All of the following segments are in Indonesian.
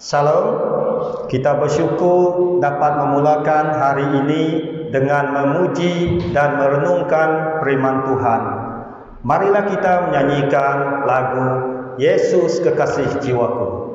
Salam, kita bersyukur dapat memulakan hari ini dengan memuji dan merenungkan firman Tuhan. Marilah kita menyanyikan lagu Yesus Kekasih Jiwaku.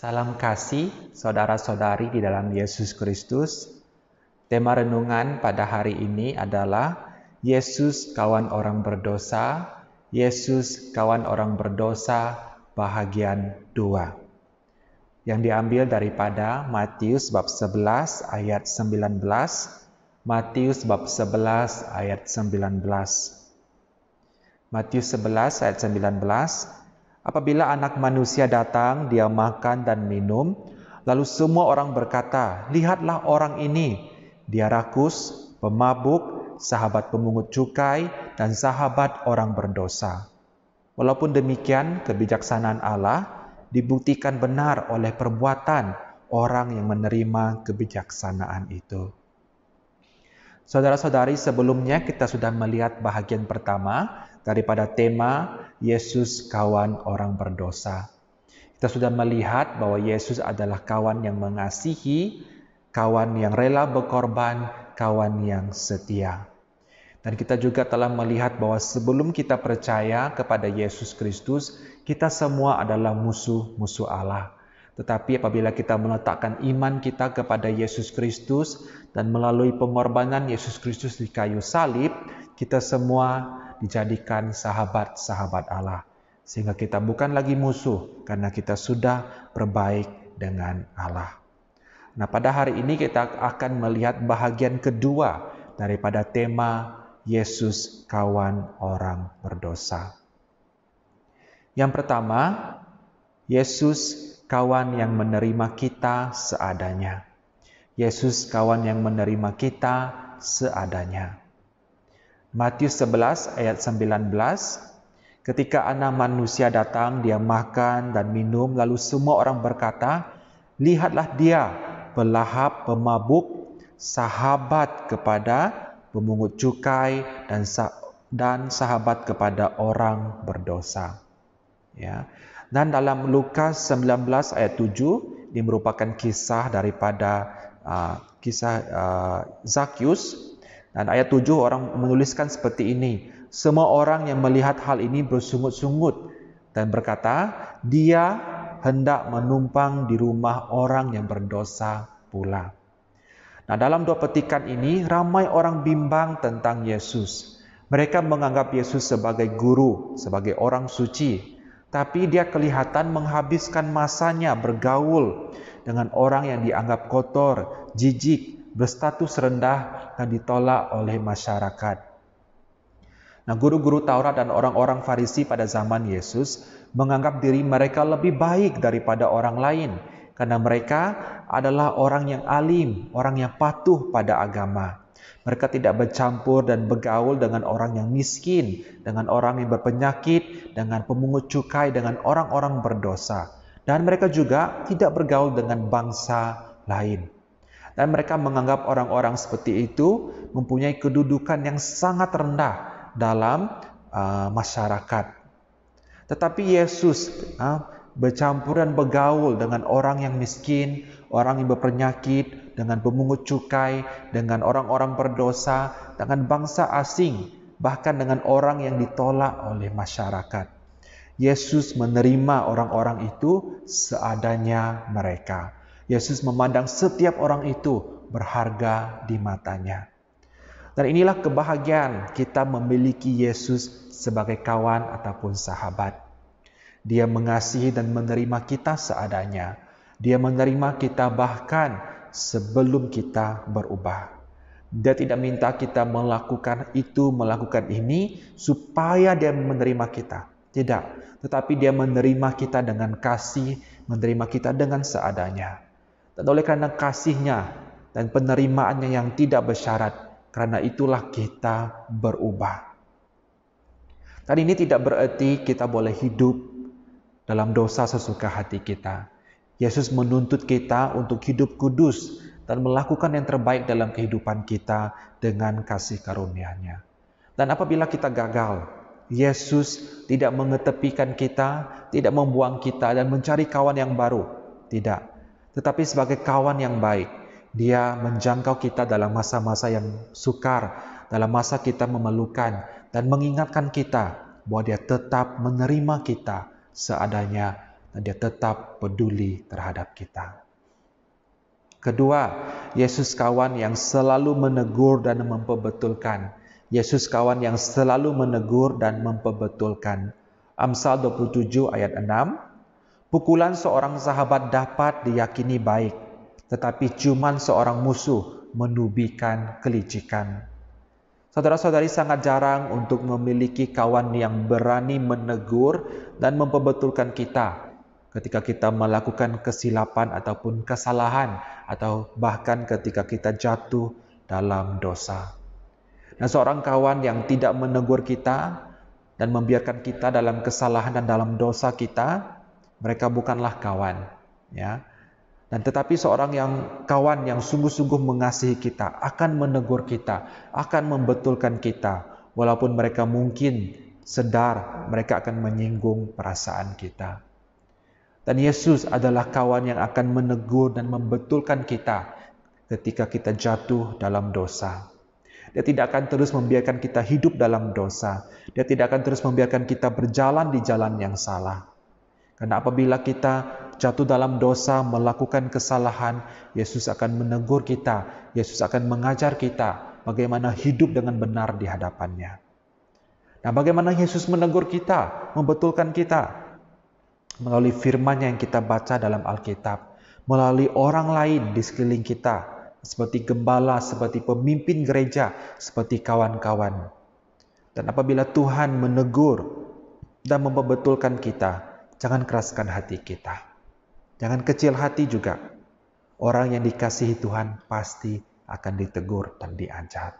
Salam kasih saudara-saudari di dalam Yesus Kristus. Tema renungan pada hari ini adalah Yesus kawan orang berdosa, Yesus kawan orang berdosa bahagian 2. Yang diambil daripada Matius bab 11 ayat 19, Matius bab 11 ayat 19. Matius 11 ayat 19. Apabila Anak Manusia datang, dia makan dan minum, lalu semua orang berkata, "Lihatlah orang ini, dia rakus, pemabuk, sahabat pemungut cukai, dan sahabat orang berdosa." Walaupun demikian, kebijaksanaan Allah dibuktikan benar oleh perbuatan orang yang menerima kebijaksanaan itu. Saudara-saudari, sebelumnya kita sudah melihat bahagian pertama daripada tema Yesus kawan orang berdosa. Kita sudah melihat bahwa Yesus adalah kawan yang mengasihi, kawan yang rela berkorban, kawan yang setia. Dan kita juga telah melihat bahwa sebelum kita percaya kepada Yesus Kristus, kita semua adalah musuh-musuh Allah. Tetapi apabila kita meletakkan iman kita kepada Yesus Kristus dan melalui pengorbanan Yesus Kristus di kayu salib, kita semua dijadikan sahabat-sahabat Allah. Sehingga kita bukan lagi musuh karena kita sudah berbaik dengan Allah. Nah, pada hari ini kita akan melihat bahagian kedua daripada tema Yesus kawan orang berdosa. Yang pertama, Yesus kawan yang menerima kita seadanya. Yesus kawan yang menerima kita seadanya. Matius 11 ayat 19, ketika Anak Manusia datang, dia makan dan minum, lalu semua orang berkata, "Lihatlah dia, pelahap, pemabuk, sahabat kepada pemungut cukai, dan sahabat kepada orang berdosa." Ya. Dan dalam Lukas 19 ayat 7, ini merupakan kisah daripada Zakius. Dan ayat 7 orang menuliskan seperti ini. Semua orang yang melihat hal ini bersungut-sungut dan berkata, "Dia hendak menumpang di rumah orang yang berdosa pula." Nah, dalam dua petikan ini ramai orang bimbang tentang Yesus. Mereka menganggap Yesus sebagai guru, sebagai orang suci. Tapi dia kelihatan menghabiskan masanya bergaul dengan orang yang dianggap kotor, jijik, berstatus rendah dan ditolak oleh masyarakat. Nah, guru-guru Taurat dan orang-orang Farisi pada zaman Yesus menganggap diri mereka lebih baik daripada orang lain karena mereka adalah orang yang alim, orang yang patuh pada agama. Mereka tidak bercampur dan bergaul dengan orang yang miskin, dengan orang yang berpenyakit, dengan pemungut cukai, dengan orang-orang berdosa. Dan mereka juga tidak bergaul dengan bangsa lain. Dan mereka menganggap orang-orang seperti itu mempunyai kedudukan yang sangat rendah dalam masyarakat. Tetapi Yesus bercampur dan bergaul dengan orang yang miskin, orang yang berpenyakit, dengan pemungut cukai, dengan orang-orang berdosa, dengan bangsa asing, bahkan dengan orang yang ditolak oleh masyarakat. Yesus menerima orang-orang itu seadanya mereka. Yesus memandang setiap orang itu berharga di matanya. Dan inilah kebahagiaan kita memiliki Yesus sebagai kawan ataupun sahabat. Dia mengasihi dan menerima kita seadanya. Dia menerima kita bahkan sebelum kita berubah. Dia tidak minta kita melakukan itu, melakukan ini supaya dia menerima kita. Tidak, tetapi dia menerima kita dengan kasih, menerima kita dengan seadanya. Dan oleh karena kasihnya dan penerimaannya yang tidak bersyarat, karena itulah kita berubah. Dan ini tidak berarti kita boleh hidup dalam dosa sesuka hati kita. Yesus menuntut kita untuk hidup kudus dan melakukan yang terbaik dalam kehidupan kita dengan kasih karunia-Nya. Dan apabila kita gagal, Yesus tidak mengetepikan kita, tidak membuang kita dan mencari kawan yang baru. Tidak. Tetapi sebagai kawan yang baik, dia menjangkau kita dalam masa-masa yang sukar, dalam masa kita memerlukan, dan mengingatkan kita bahwa dia tetap menerima kita seadanya dan dia tetap peduli terhadap kita. Kedua, Yesus kawan yang selalu menegur dan memperbetulkan. Yesus kawan yang selalu menegur dan memperbetulkan. Amsal 27 ayat 6. Pukulan seorang sahabat dapat diyakini baik, tetapi cuma seorang musuh menubikan kelicikan. Saudara-saudari, sangat jarang untuk memiliki kawan yang berani menegur dan memperbetulkan kita ketika kita melakukan kesilapan ataupun kesalahan, atau bahkan ketika kita jatuh dalam dosa. Nah, seorang kawan yang tidak menegur kita dan membiarkan kita dalam kesalahan dan dalam dosa kita, mereka bukanlah kawan, ya. Dan tetapi seorang kawan yang sungguh-sungguh mengasihi kita akan menegur kita, akan membetulkan kita, walaupun mereka mungkin sedar mereka akan menyinggung perasaan kita. Dan Yesus adalah kawan yang akan menegur dan membetulkan kita ketika kita jatuh dalam dosa. Dia tidak akan terus membiarkan kita hidup dalam dosa. Dia tidak akan terus membiarkan kita berjalan di jalan yang salah. Karena apabila kita jatuh dalam dosa, melakukan kesalahan, Yesus akan menegur kita. Yesus akan mengajar kita bagaimana hidup dengan benar di hadapannya. Nah, bagaimana Yesus menegur kita, membetulkan kita? Melalui firman-Nya yang kita baca dalam Alkitab, melalui orang lain di sekeliling kita, seperti gembala, seperti pemimpin gereja, seperti kawan-kawan. Dan apabila Tuhan menegur dan membetulkan kita, jangan keraskan hati kita. Jangan kecil hati juga. Orang yang dikasihi Tuhan pasti akan ditegur dan diajar.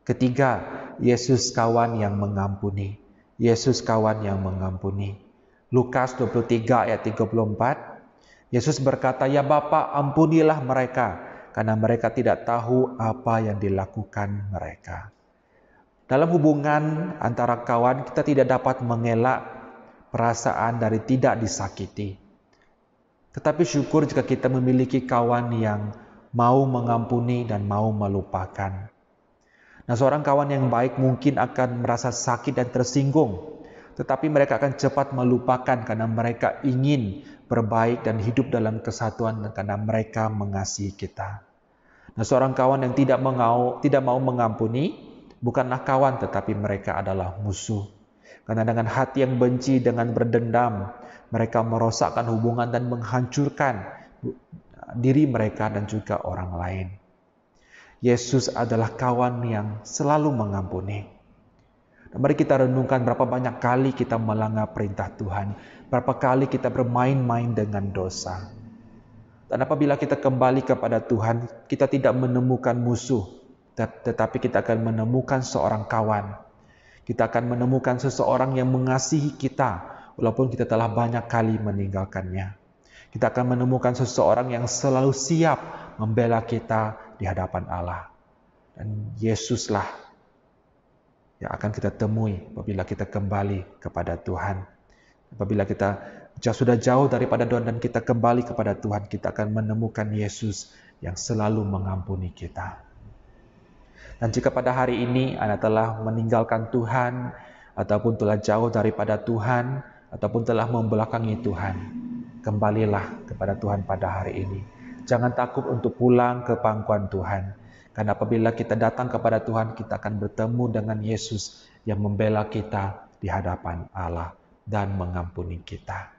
Ketiga, Yesus kawan yang mengampuni. Yesus kawan yang mengampuni. Lukas 23 ayat 34. Yesus berkata, "Ya Bapa, ampunilah mereka, karena mereka tidak tahu apa yang dilakukan mereka." Dalam hubungan antara kawan, kita tidak dapat mengelak perasaan dari tidak disakiti. Tetapi syukur jika kita memiliki kawan yang mau mengampuni dan mau melupakan. Nah, seorang kawan yang baik mungkin akan merasa sakit dan tersinggung, tetapi mereka akan cepat melupakan karena mereka ingin berbaik dan hidup dalam kesatuan dan karena mereka mengasihi kita. Nah, seorang kawan yang tidak mau mengampuni bukanlah kawan, tetapi mereka adalah musuh. Karena dengan hati yang benci, dengan berdendam, mereka merosakkan hubungan dan menghancurkan diri mereka dan juga orang lain. Yesus adalah kawan yang selalu mengampuni. Dan mari kita renungkan berapa banyak kali kita melanggar perintah Tuhan, berapa kali kita bermain-main dengan dosa. Dan apabila kita kembali kepada Tuhan, kita tidak menemukan musuh, tetapi kita akan menemukan seorang kawan. Kita akan menemukan seseorang yang mengasihi kita, walaupun kita telah banyak kali meninggalkannya. Kita akan menemukan seseorang yang selalu siap membela kita di hadapan Allah. Dan Yesuslah yang akan kita temui apabila kita kembali kepada Tuhan. Apabila kita sudah jauh daripada Tuhan dan kita kembali kepada Tuhan, kita akan menemukan Yesus yang selalu mengampuni kita. Dan jika pada hari ini Anda telah meninggalkan Tuhan, ataupun telah jauh daripada Tuhan, ataupun telah membelakangi Tuhan, kembalilah kepada Tuhan pada hari ini. Jangan takut untuk pulang ke pangkuan Tuhan. Karena apabila kita datang kepada Tuhan, kita akan bertemu dengan Yesus yang membela kita di hadapan Allah dan mengampuni kita.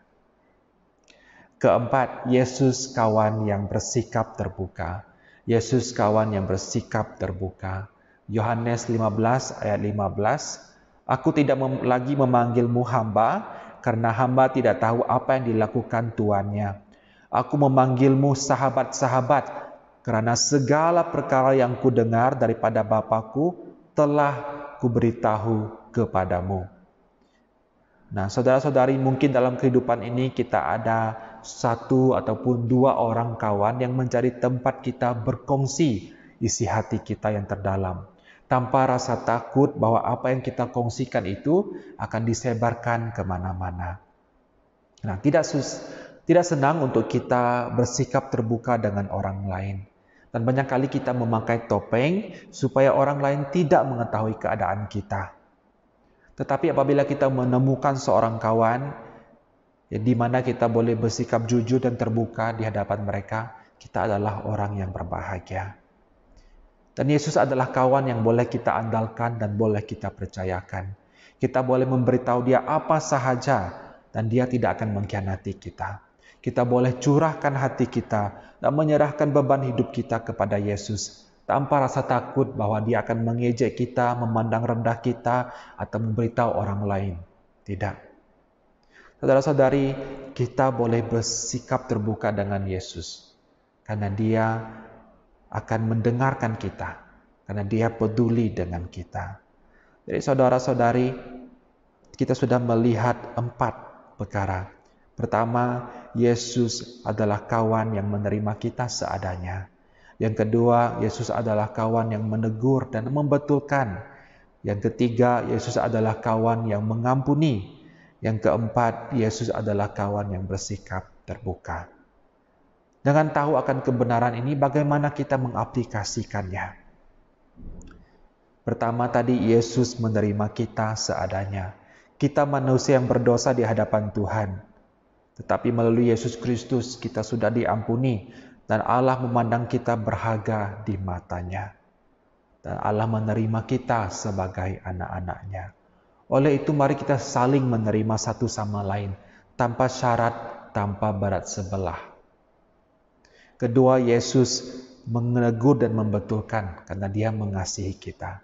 Keempat, Yesus kawan yang bersikap terbuka. Yesus kawan yang bersikap terbuka. Yohanes 15 ayat 15. Aku tidak lagi memanggilmu hamba, karena hamba tidak tahu apa yang dilakukan tuannya. Aku memanggilmu sahabat-sahabat, karena segala perkara yang kudengar daripada Bapa-Ku telah kuberitahu kepadamu. Nah, saudara-saudari, mungkin dalam kehidupan ini kita ada satu ataupun dua orang kawan yang mencari tempat kita berkongsi isi hati kita yang terdalam. Tanpa rasa takut bahwa apa yang kita kongsikan itu akan disebarkan kemana-mana. Nah, tidak senang untuk kita bersikap terbuka dengan orang lain. Dan banyak kali kita memakai topeng supaya orang lain tidak mengetahui keadaan kita. Tetapi apabila kita menemukan seorang kawan di mana kita boleh bersikap jujur dan terbuka di hadapan mereka, kita adalah orang yang berbahagia. Dan Yesus adalah kawan yang boleh kita andalkan dan boleh kita percayakan. Kita boleh memberitahu dia apa sahaja dan dia tidak akan mengkhianati kita. Kita boleh curahkan hati kita dan menyerahkan beban hidup kita kepada Yesus tanpa rasa takut bahwa dia akan mengejek kita, memandang rendah kita, atau memberitahu orang lain. Tidak. Saudara-saudari, kita boleh bersikap terbuka dengan Yesus karena dia akan mendengarkan kita, karena dia peduli dengan kita. Jadi saudara-saudari, kita sudah melihat 4 perkara. Pertama, Yesus adalah kawan yang menerima kita seadanya. Yang kedua, Yesus adalah kawan yang menegur dan membetulkan. Yang ketiga, Yesus adalah kawan yang mengampuni. Yang keempat, Yesus adalah kawan yang bersikap terbuka. Dengan tahu akan kebenaran ini, bagaimana kita mengaplikasikannya? Pertama tadi, Yesus menerima kita seadanya. Kita manusia yang berdosa di hadapan Tuhan. Tetapi melalui Yesus Kristus kita sudah diampuni dan Allah memandang kita berharga di matanya. Dan Allah menerima kita sebagai anak-anaknya. Oleh itu mari kita saling menerima satu sama lain tanpa syarat, tanpa berat sebelah. Kedua, Yesus menegur dan membetulkan karena dia mengasihi kita.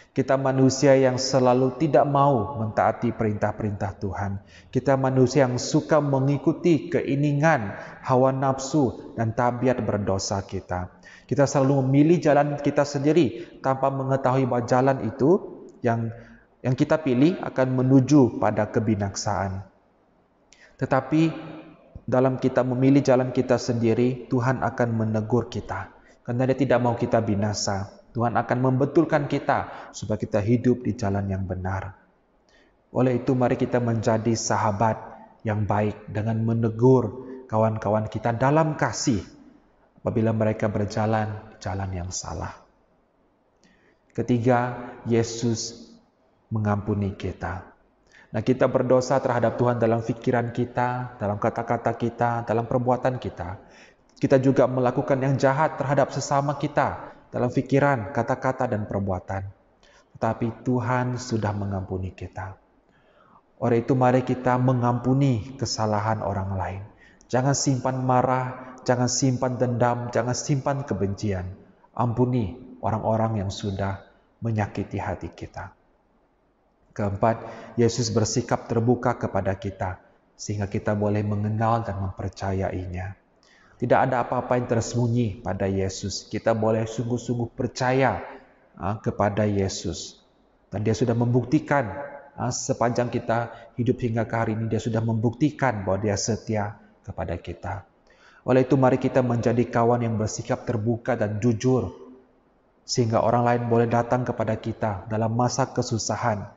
Kita manusia yang selalu tidak mau mentaati perintah-perintah Tuhan. Kita manusia yang suka mengikuti keinginan, hawa nafsu, dan tabiat berdosa kita. Kita selalu memilih jalan kita sendiri tanpa mengetahui bahwa jalan itu yang kita pilih akan menuju pada kebinaksaan. Tetapi dalam kita memilih jalan kita sendiri, Tuhan akan menegur kita. Karena dia tidak mau kita binasa. Tuhan akan membetulkan kita supaya kita hidup di jalan yang benar. Oleh itu mari kita menjadi sahabat yang baik dengan menegur kawan-kawan kita dalam kasih apabila mereka berjalan jalan yang salah. Ketiga, Yesus mengampuni kita. Nah, kita berdosa terhadap Tuhan dalam pikiran kita, dalam kata-kata kita, dalam perbuatan kita. Kita juga melakukan yang jahat terhadap sesama kita dalam pikiran, kata-kata, dan perbuatan. Tetapi Tuhan sudah mengampuni kita. Oleh itu mari kita mengampuni kesalahan orang lain. Jangan simpan marah, jangan simpan dendam, jangan simpan kebencian. Ampuni orang-orang yang sudah menyakiti hati kita. Keempat, Yesus bersikap terbuka kepada kita sehingga kita boleh mengenal dan mempercayainya. Tidak ada apa-apa yang tersembunyi pada Yesus. Kita boleh sungguh-sungguh percaya kepada Yesus. Dan dia sudah membuktikan sepanjang kita hidup hingga ke hari ini, dia sudah membuktikan bahwa dia setia kepada kita. Oleh itu mari kita menjadi kawan yang bersikap terbuka dan jujur. Sehingga orang lain boleh datang kepada kita dalam masa kesusahan.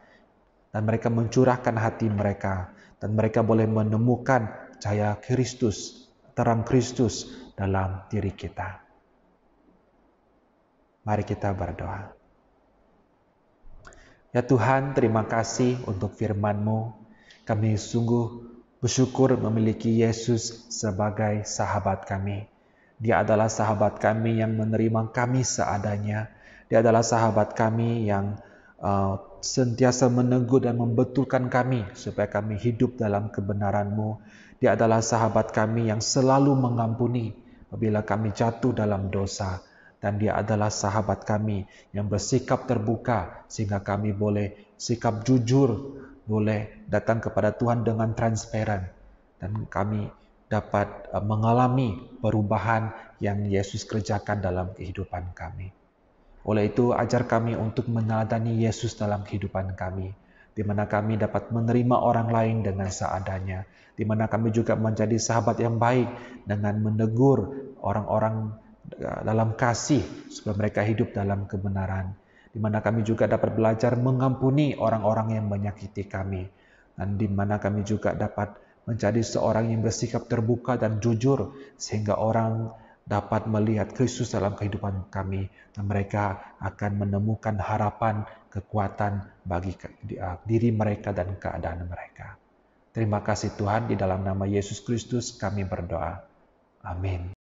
Dan mereka mencurahkan hati mereka. Dan mereka boleh menemukan cahaya Kristus, terang Kristus dalam diri kita. Mari kita berdoa. Ya Tuhan, terima kasih untuk firman-Mu. Kami sungguh bersyukur memiliki Yesus sebagai sahabat kami. Dia adalah sahabat kami yang menerima kami seadanya. Dia adalah sahabat kami yang sentiasa menegur dan membetulkan kami supaya kami hidup dalam kebenaran-Mu. Dia adalah sahabat kami yang selalu mengampuni apabila kami jatuh dalam dosa. Dan dia adalah sahabat kami yang bersikap terbuka sehingga kami boleh sikap jujur, boleh datang kepada Tuhan dengan transparan. Dan kami dapat mengalami perubahan yang Yesus kerjakan dalam kehidupan kami. Oleh itu, ajar kami untuk meneladani Yesus dalam kehidupan kami, di mana kami dapat menerima orang lain dengan seadanya, di mana kami juga menjadi sahabat yang baik dengan menegur orang-orang dalam kasih supaya mereka hidup dalam kebenaran, di mana kami juga dapat belajar mengampuni orang-orang yang menyakiti kami, dan di mana kami juga dapat menjadi seorang yang bersikap terbuka dan jujur sehingga orang dapat melihat Kristus dalam kehidupan kami dan mereka akan menemukan harapan, kekuatan bagi diri mereka dan keadaan mereka. Terima kasih Tuhan, di dalam nama Yesus Kristus kami berdoa. Amin.